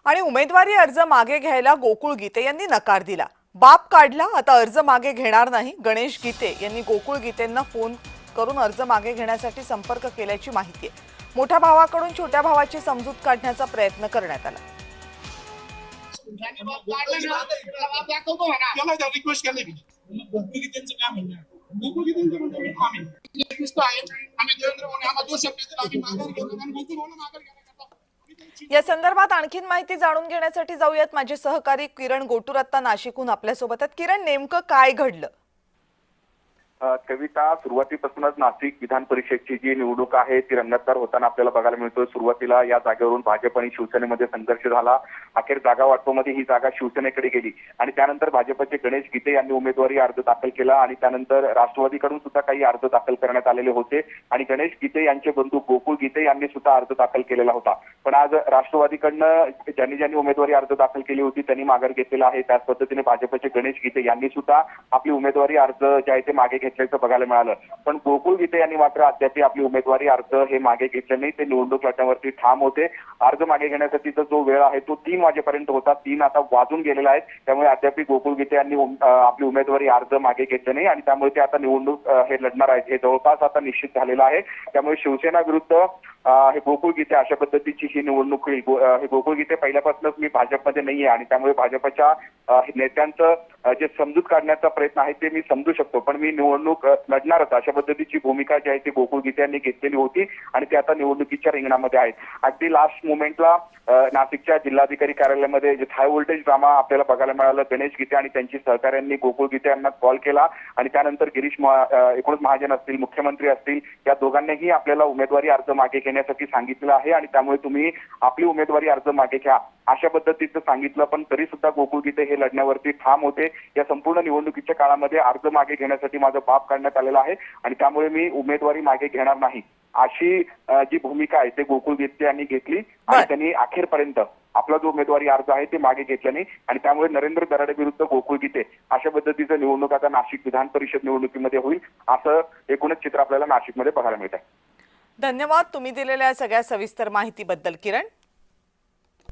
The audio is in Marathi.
आणि उमेदवारी अर्ज मागे घ्यायला गोकुळ गीते यांनी नकार दिला। बाप काढला, आता अर्ज मागे घेणार नाही। गणेश गीते यांनी गोकुळ गीतेंना फोन करून अर्ज मागे घेण्यासाठी संपर्क केल्याची माहिती आहे। मोठ्या भावाकडून छोट्या भावाची समजूत काढण्याचा प्रयत्न करण्यात आला। रिक्वेस्ट केली गीतेंचं काय म्हणणं आहे? गोकुळ गीतेंचं म्हणणं काम आहे आम्ही देवेंद्र मोहन आम्हाला 2 शब्द दिले, आम्ही माघार घेतो आणि गोकुळ मोहन माघार घेण्याकरता या संदर्भात आणखीन माहिती जाणून घेण्यासाठी जाऊयात। माझे सहकारी किरण गोटूर आता नाशिकहून आपल्यासोबत आहेत। किरण, नेमकं काय घडलं? कविता, सुरुवातीपासूनच नाशिक विधान परिषदची जी निवडणूक आहे ती रंगतदार होताना आपल्याला बघायला मिळतोय। सुरुवातीला या जागेवरून भाजप आणि शिवसेनेमध्ये संघर्ष झाला। अखेर जागा वाटपामध्ये ही जागा शिवसेनेकडे गेली आणि त्यानंतर भाजपचे गणेश गीते यांनी उमेदवारी अर्ज दाखल केला आणि त्यानंतर राष्ट्रवादीकडून सुद्धा काही अर्ज दाखल करण्यात आलेले होते आणि गणेश गीते यांचे बंधू गोकुळ गीते यांनी सुद्धा अर्ज दाखल केलेला होता। पण आज राष्ट्रवादीकडनं ज्यांनी उमेदवारी अर्ज दाखल केली होती त्यांनी माघार घेतलेला आहे। त्याच पद्धतीने भाजपचे गणेश गीते यांनी सुद्धा आपली उमेदवारी अर्ज जे आहे ते मागे घेतल्याचं बघायला मिळालं। पण गोकुळ गीते यांनी मात्र अद्याप आपली उमेदवारी अर्ज हे मागे घेतले नाही। ते निवडणूक लढण्यावरती ठाम होते। अर्ज मागे घेण्यासाठीचा जो वेळ आहे तो 3 वाजेपर्यंत होता, 3 आता वाजून गेलेला आहे। त्यामुळे अद्याप गोकुळ गीते यांनी आपली उमेदवारी अर्ज मागे घेतले नाही आणि त्यामुळे ते आता निवडणूक हे लढणार आहेत हे जवळपास आता निश्चित झालेलं आहे। त्यामुळे शिवसेना विरुद्ध हे गोकुळ गीते अशा पद्धतीची ही निवडणूक होईल। हे गोकुळ गीते पहिल्यापासूनच मी भाजपमध्ये नाहीये आणि त्यामुळे भाजपच्या नेत्यांचं जे समजूत काढण्याचा प्रयत्न आहे ते मी समजू शकतो, पण मी निवडणूक लढणारच अशा पद्धतीची भूमिका जी आहे ती गोकुळ गीते यांनी घेतलेली होती आणि ते आता निवडणुकीच्या रिंगणामध्ये आहेत। अगदी लास्ट मोमेंटला नाशिकच्या जिल्हाधिकारी कार्यालयामध्ये जे हाय व्होल्टेज ड्रामा आपल्याला बघायला मिळालं। गणेश गीते आणि त्यांची सहकाऱ्यांनी गोकुळ गीते यांना कॉल केला आणि त्यानंतर गिरीश एकूणच महाजन असतील, मुख्यमंत्री असतील, या दोघांनीही आपल्याला उमेदवारी अर्ज मागे घेण्यासाठी सांगितलं आहे आणि त्यामुळे तुम्ही आपली उमेदवारी अर्ज मागे घ्या अशा पद्धतीचं सांगितलं। पण तरी सुद्धा गोकुळ गीते हे लढण्यावरती ठाम होते। या संपूर्ण निवडणुकीच्या काळामध्ये अर्ज मागे घेण्यासाठी माझं बाप काढण्यात आलेला आहे आणि त्यामुळे मी उमेदवारी मागे घेणार नाही अशी जी भूमिका आहे ते गोकुळ गीते यांनी घेतली आणि त्यांनी अखेरपर्यंत आपला जो उमेदवारी अर्ज आहे ते मागे घेतला नाही आणि त्यामुळे नरेंद्र दराडे विरुद्ध गोकुळ गीते अशा पद्धतीचं निवडणूक आता नाशिक विधान परिषद निवडणुकीमध्ये होईल असं एकूणच चित्र आपल्याला नाशिकमध्ये बघायला मिळत आहे। धन्यवाद तुम्ही दिलेल्या सगळ्या सविस्तर माहितीबद्दल किरण।